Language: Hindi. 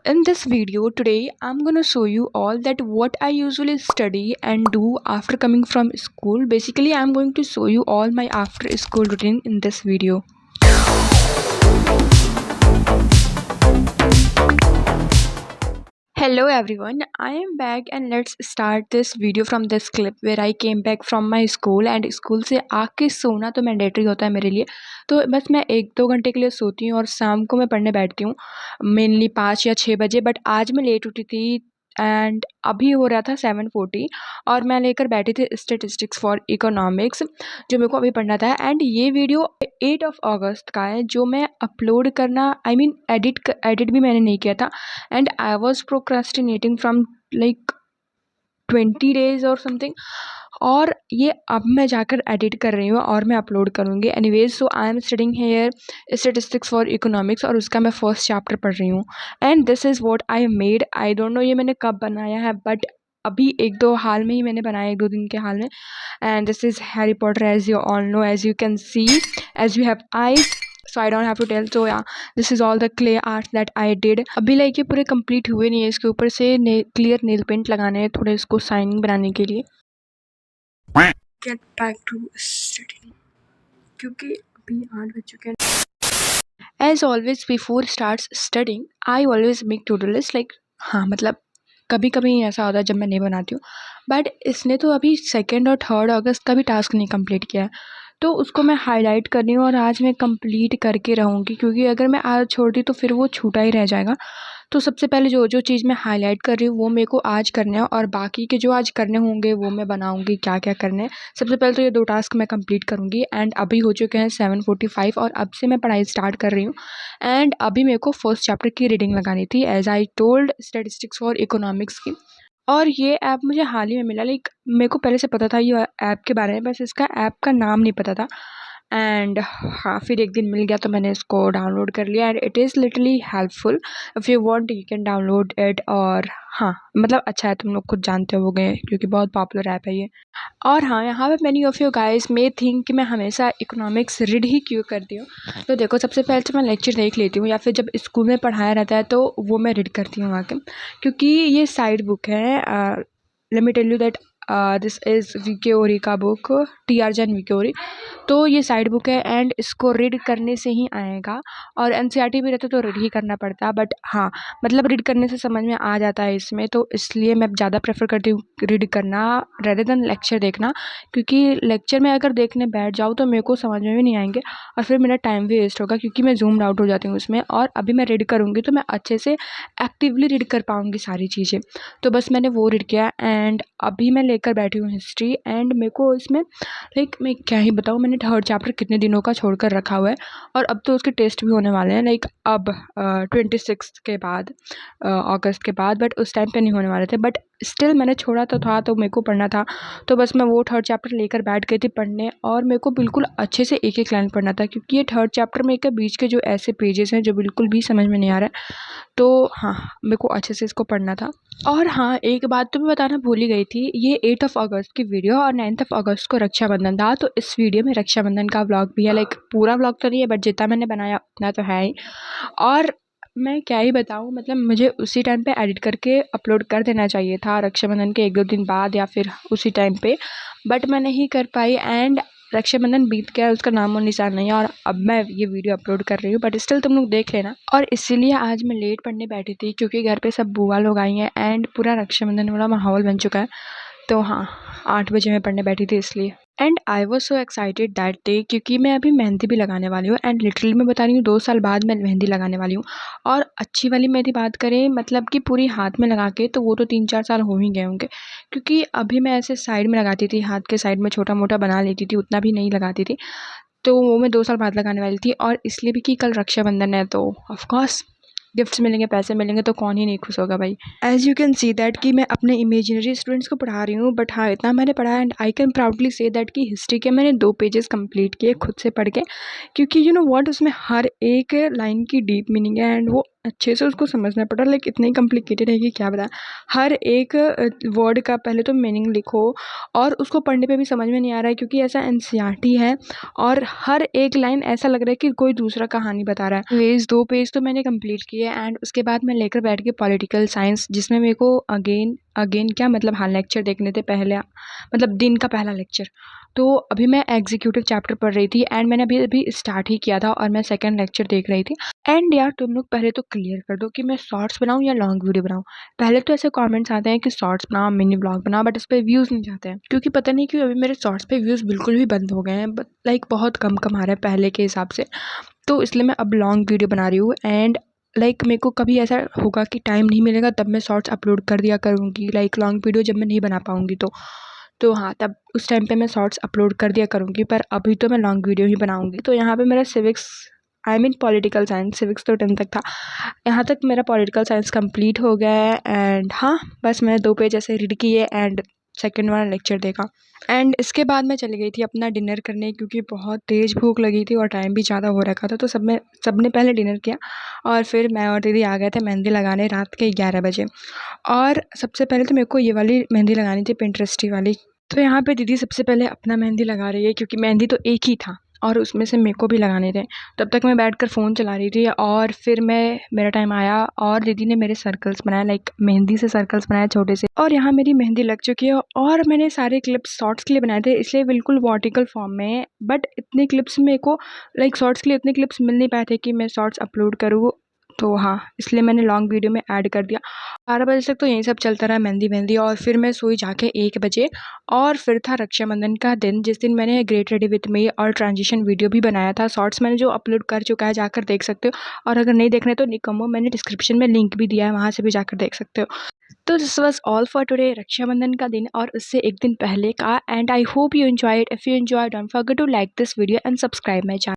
In this video today I'm going to show you all that what I usually study and do after coming from school. Basically I'm going to show you all my after school routine in this video. Hello everyone, I am back and let's start this video from this clip where I came back from my school and school से आके सोना तो मैंडेटरी होता है मेरे लिए। तो बस मैं 1-2 घंटे के लिए सोती हूँ और शाम को मैं पढ़ने बैठती हूँ मेनली 5 या 6 बजे। बट आज मैं लेट उठी थी एंड अभी हो रहा था 7:40 और मैं लेकर बैठी थी स्टैटिस्टिक्स फॉर इकोनॉमिक्स जो मेरे को अभी पढ़ना था। एंड ये वीडियो 8 ऑफ अगस्त का है जो मैं अपलोड करना एडिट भी मैंने नहीं किया था and I was procrastinating from like 20 days और समथिंग। और ये अब मैं जाकर एडिट कर रही हूँ और मैं अपलोड करूँगी anyways. So I am studying here statistics for economics और उसका मैं फर्स्ट चैप्टर पढ़ रही हूँ and this is what I made. I don't know ये मैंने कब बनाया है बट अभी 1-2 हाल में ही मैंने बनाया, 1-2 दिन के हाल में। And this is Harry Potter as you all know, as you can see, as you have eyes, so I don't have to tell. So yeah, this is all the clay art that I did. अभी लाइक ये पूरे कंप्लीट हुए नहीं है, इसके ऊपर से क्लियर नेल पेंट लगाने हैं थोड़े इसको शाइनिंग बनाने के लिए। गेट बैक टू स्टडी क्योंकि अभी 8 बज चुके हैं। As always before start studying I always make to do list like, हाँ मतलब कभी कभी ऐसा होता है जब मैं नहीं बनाती हूँ बट इसने तो अभी 2 और 3 अगस्त का भी टास्क नहीं कंप्लीट किया है तो उसको मैं हाईलाइट कर रही हूँ और आज मैं कंप्लीट करके रहूँगी क्योंकि अगर मैं आज छोड़ दी तो फिर वो छूटा ही रह जाएगा। तो सबसे पहले जो जो चीज़ मैं हाईलाइट कर रही हूँ वो मेरे को आज करना है और बाकी के जो आज करने होंगे वो मैं बनाऊँगी क्या क्या करने हैं। सबसे पहले तो ये 2 टास्क मैं कंप्लीट करूँगी एंड अभी हो चुके हैं 7:45 और अब से मैं पढ़ाई स्टार्ट कर रही हूँ। एंड अभी मेरे को फर्स्ट चैप्टर की रीडिंग लगानी थी as I told statistics for economics की। और ये ऐप मुझे हाल ही में मिला, लाइक मेरे को पहले से पता था ये ऐप के बारे में, बस इसका ऐप का नाम नहीं पता था। एंड हाँ फिर एक दिन मिल गया तो मैंने इसको डाउनलोड कर लिया and it is literally helpful. If you want you can download it. और हाँ मतलब अच्छा है, तुम लोग खुद जानते होगे क्योंकि बहुत पॉपुलर ऐप है ये। और हाँ यहाँ पे many of you guys may think कि मैं हमेशा इकोनॉमिक्स रीड ही क्यों करती हूँ। तो देखो सबसे पहले तो मैं लेक्चर देख लेती हूँ या फिर जब स्कूल में पढ़ाया रहता है तो वो मैं रीड करती हूँ आके क्योंकि ये साइड बुक है। Let me tell you that this is V K Ohri का book, T R. Jain V K Ohri. तो ये साइड बुक है एंड इसको रीड करने से ही आएगा और एनसीईआरटी भी रहता तो रीड ही करना पड़ता है बट हाँ मतलब रीड करने से समझ में आ जाता है इसमें, तो इसलिए मैं ज़्यादा प्रेफर करती हूँ रीड करना रेदर देन लेक्चर देखना। क्योंकि लेक्चर में अगर देखने बैठ जाऊँ तो मेरे को समझ में भी नहीं आएंगे और फिर मेरा टाइम भी वेस्ट होगा क्योंकि मैं जूम्ड आउट हो जाती हूँ उसमें। और अभी मैं रीड करूँगी तो मैं अच्छे से एक्टिवली रीड कर पाऊँगी सारी चीज़ें। तो बस मैंने वो रीड किया एंड अभी मैं लेकर बैठी हूँ हिस्ट्री एंड मेरे को इसमें लाइक मैं क्या ही बताऊँ, मैंने 3rd चैप्टर कितने दिनों का छोड़ कर रखा हुआ है और अब तो उसके टेस्ट भी होने वाले हैं लाइक अब 26 के बाद, अगस्त के बाद। बट उस टाइम पे नहीं होने वाले थे बट स्टिल मैंने छोड़ा तो था तो मेरे को पढ़ना था। तो बस मैं वो 3rd चैप्टर लेकर बैठ गई थी पढ़ने और मेरे को बिल्कुल अच्छे से एक एक लाइन पढ़ना था क्योंकि ये 3rd चैप्टर में के बीच के जो ऐसे पेजेस हैं जो बिल्कुल भी समझ में नहीं आ रहा है। तो हाँ मेरे को अच्छे से इसको पढ़ना था। और हाँ एक बात तो मैं बताना भूल ही गई थी, ये 8 ऑफ अगस्त की वीडियो और 9th ऑफ अगस्त को रक्षाबंधन था तो इस वीडियो में रक्षाबंधन का व्लॉग भी है। लाइक पूरा व्लॉग तो नहीं है बट जितना मैंने बनाया उतना तो है ही। और मैं क्या ही बताऊँ, मतलब मुझे उसी टाइम पे एडिट करके अपलोड कर देना चाहिए था रक्षाबंधन के 1-2 दिन बाद या फिर उसी टाइम पे, बट मैं नहीं कर पाई एंड रक्षाबंधन बीत गया, उसका नामो निशान नहीं है और अब मैं ये वीडियो अपलोड कर रही हूँ बट स्टिल तुम लोग देख लेना। और इसीलिए आज मैं लेट पढ़ने बैठी थी क्योंकि घर पे सब बुआ लोग आई हैं एंड पूरा रक्षाबंधन वाला माहौल बन चुका है। तो हाँ 8 बजे मैं पढ़ने बैठी थी इसलिए। And I was so excited that day क्योंकि मैं अभी मेहंदी भी लगाने वाली हूँ एंड लिटरली मैं बता रही हूँ 2 साल बाद मैं मेहंदी लगाने वाली हूँ। और अच्छी वाली मेहंदी बात करें मतलब कि पूरी हाथ में लगा के तो वो तो 3-4 साल हो ही गए होंगे क्योंकि अभी मैं ऐसे साइड में लगाती थी, हाथ के साइड में छोटा मोटा बना लेती थी, उतना भी नहीं लगाती थी। तो वो मैं 2 साल बाद लगाने वाली थी और इसलिए भी कि कल रक्षाबंधन है तो ऑफकोर्स गिफ्ट्स मिलेंगे, पैसे मिलेंगे तो कौन ही नहीं खुश होगा भाई। As you can see that कि मैं अपने इमेजिनरी स्टूडेंट्स को पढ़ा रही हूँ बट हाँ इतना मैंने पढ़ा and I can proudly say that कि हिस्ट्री के मैंने 2 पेजेस कंप्लीट किए खुद से पढ़ के क्योंकि यू नो व्हाट उसमें हर एक लाइन की डीप मीनिंग है एंड वो अच्छे से उसको समझना पड़ा, लाइक इतना ही कॉम्प्लिकेटेड है कि क्या बताएं। हर एक वर्ड का पहले तो मीनिंग लिखो, और उसको पढ़ने पे भी समझ में नहीं आ रहा है क्योंकि ऐसा एनसीईआरटी है, और हर एक लाइन ऐसा लग रहा है कि कोई दूसरा कहानी बता रहा है। पेज 2 पेज तो मैंने कंप्लीट किए, एंड उसके बाद मैं लेकर बैठ गई पॉलिटिकल साइंस, जिसमें मेरे को अगेन अगेन क्या मतलब, हाँ, लेक्चर देखने थे पहले, मतलब दिन का पहला लेक्चर। तो अभी मैं एग्जीक्यूटिव चैप्टर पढ़ रही थी, एंड मैंने अभी अभी स्टार्ट ही किया था, और मैं सेकंड लेक्चर देख रही थी। एंड यार, तुम लोग पहले तो क्लियर कर दो कि मैं शॉर्ट्स बनाऊँ या लॉन्ग वीडियो बनाऊँ। पहले तो ऐसे कमेंट्स आते हैं कि शॉर्ट्स बनाओ, मिनी ब्लॉग बनाओ, बट उस पर व्यूज़ नहीं जाते हैं, क्योंकि पता नहीं क्यों अभी मेरे शॉर्ट्स पे व्यूज़ बिल्कुल भी बंद हो गए हैं, लाइक बहुत कम कम आ रहे हैं पहले के हिसाब से। तो इसलिए मैं अब लॉन्ग वीडियो बना रही हूँ, एंड लाइक मेरे को कभी ऐसा होगा कि टाइम नहीं मिलेगा तब मैं शॉर्ट्स अपलोड कर दिया करूँगी, लाइक लॉन्ग वीडियो जब मैं नहीं बना पाऊँगी तो हाँ, तब उस टाइम पे मैं शॉर्ट्स अपलोड कर दिया करूँगी, पर अभी तो मैं लॉन्ग वीडियो ही बनाऊँगी। तो यहाँ पे मेरा civics, I mean political science, civics तो 10 तक था, यहाँ तक मेरा पॉलिटिकल साइंस कंप्लीट हो गया है। एंड हाँ, बस मैंने 2 पेज ऐसे रीड किए एंड सेकंड वाला लेक्चर देखा, एंड इसके बाद मैं चली गई थी अपना डिनर करने, क्योंकि बहुत तेज़ भूख लगी थी और टाइम भी ज़्यादा हो रखा था। तो सबने पहले डिनर किया, और फिर मैं और दीदी आ गए थे मेहंदी लगाने रात के 11 बजे। और सबसे पहले तो मेरे को ये वाली मेहंदी लगानी थी, पिंटरेस्टी वाली। तो यहाँ पे दीदी सबसे पहले अपना मेहंदी लगा रही है, क्योंकि मेहंदी तो एक ही था और उसमें से मेरे को भी लगाने थे। तब तक मैं बैठकर फ़ोन चला रही थी, और फिर मेरा टाइम आया और दीदी ने मेरे सर्कल्स बनाए, लाइक मेहंदी से सर्कल्स बनाए छोटे से। और यहाँ मेरी मेहंदी लग चुकी है, और मैंने सारे क्लिप्स शॉर्ट्स के लिए बनाए थे, इसलिए बिल्कुल वर्टिकल फॉर्म में। बट इतने क्लिप्स मेरे को, लाइक शॉर्ट्स के लिए इतने क्लिप्स मिल नहीं पाए थे कि मैं शॉर्ट्स अपलोड करूँ, तो हाँ, इसलिए मैंने लॉन्ग वीडियो में ऐड कर दिया। 12 बजे तक तो यही सब चलता रहा, मेहंदी मेहंदी, और फिर मैं सोई जाके 1 बजे। और फिर था रक्षाबंधन का दिन, जिस दिन मैंने गेट रेडी विथ मी और ट्रांजिशन वीडियो भी बनाया था। शॉर्ट्स मैंने जो अपलोड कर चुका है, जाकर देख सकते हो, और अगर नहीं देखना है तो निकम्मो, मैंने डिस्क्रिप्शन में लिंक भी दिया है, वहाँ से भी जाकर देख सकते हो। तो this was all for today, Rakshabandhan का दिन और उससे एक दिन पहले का। And I hope you enjoy it. If you enjoy, don't forget to like this video and subscribe my channel.